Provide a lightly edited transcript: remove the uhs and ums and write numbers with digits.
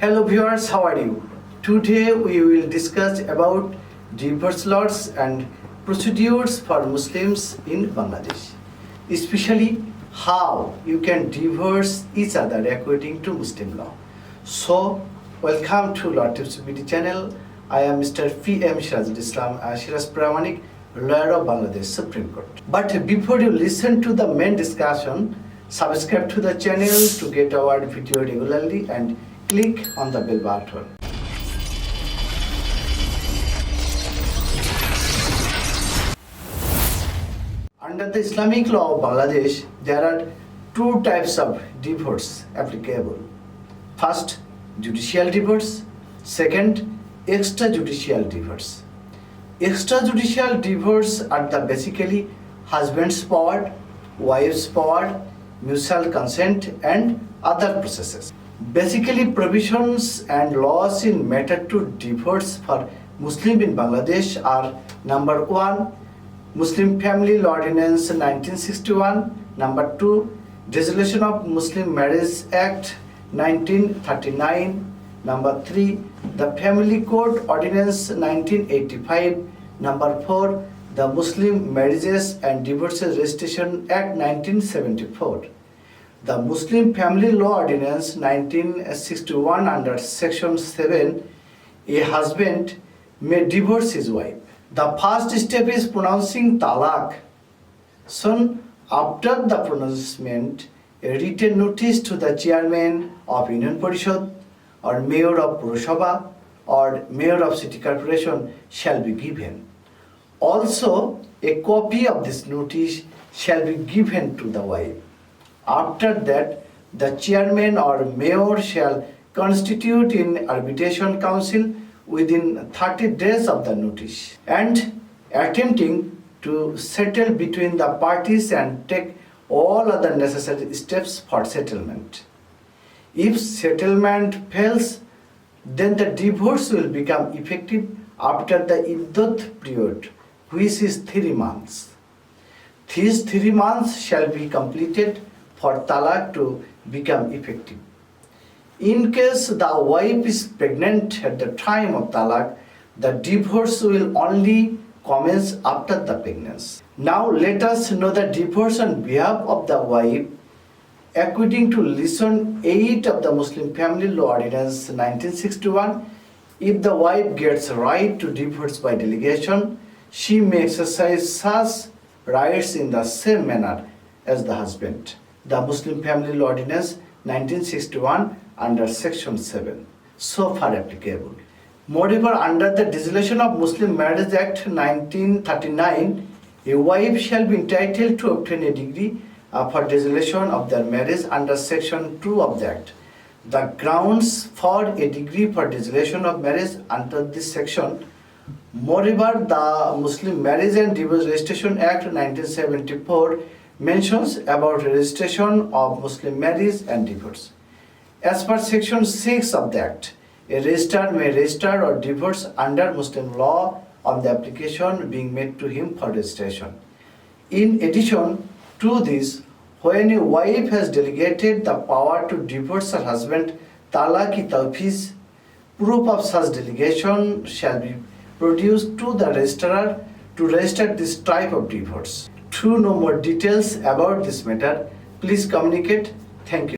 Hello viewers, how are you? Today we will discuss about divorce laws and procedures for Muslims in Bangladesh, especially how you can divorce each other according to Muslim law. So, welcome to Lawtipsbd channel. I am Mr. P.M. Seraj Pramanik, lawyer of Bangladesh Supreme Court. But before you listen to the main discussion, subscribe to the channel to get our video regularly and click on the bell button. Under the Islamic law of Bangladesh, there are two types of divorce applicable. First, judicial divorce. Second, extrajudicial divorce. Extrajudicial divorce are the basically husband's power, wife's power, mutual consent and other processes. Basically, provisions and laws in matter to divorce for Muslim in Bangladesh are: number 1, Muslim Family Law Ordinance 1961, number 2, Dissolution of Muslim Marriage Act 1939, number 3, the Family Courts Ordinance 1985, number 4, the Muslim Marriages and Divorces Registration Act 1974. The Muslim Family Law Ordinance 1961 under Section 7, a husband may divorce his wife. The first step is pronouncing talaq. Soon after the pronouncement, a written notice to the chairman of Union Parishad or Mayor of Pourosova or Mayor of City Corporation shall be given. Also, a copy of this notice shall be given to the wife. After that, the chairman or mayor shall constitute in arbitration council within 30 days of the notice and attempting to settle between the parties and take all other necessary steps for settlement. If settlement fails, then the divorce will become effective after the iddat period, which is 3 months. These 3 months shall be completed for talaq to become effective. In case the wife is pregnant at the time of talaq, the divorce will only commence after the pregnancy. Now let us know the divorce on behalf of the wife. According to Lesson 8 of the Muslim Family Law Ordinance 1961, if the wife gets right to divorce by delegation, she may exercise such rights in the same manner as the husband. The Muslim Family Law Ordinance 1961 under Section 7, so far applicable. Moreover, under the Dissolution of Muslim Marriage Act 1939, a wife shall be entitled to obtain a degree for dissolution of their marriage under Section 2 of the Act. The grounds for a degree for dissolution of marriage under this section. Moreover, the Muslim Marriage and Divorce Registration Act 1974 mentions about registration of Muslim marriage and divorce. As per Section 6 of the Act, a registrar may register or divorce under Muslim law on the application being made to him for registration. In addition to this, when a wife has delegated the power to divorce her husband, talaq-i-tawfiz, proof of such delegation shall be produced to the registrar to register this type of divorce. To know more details about this matter, please communicate. Thank you.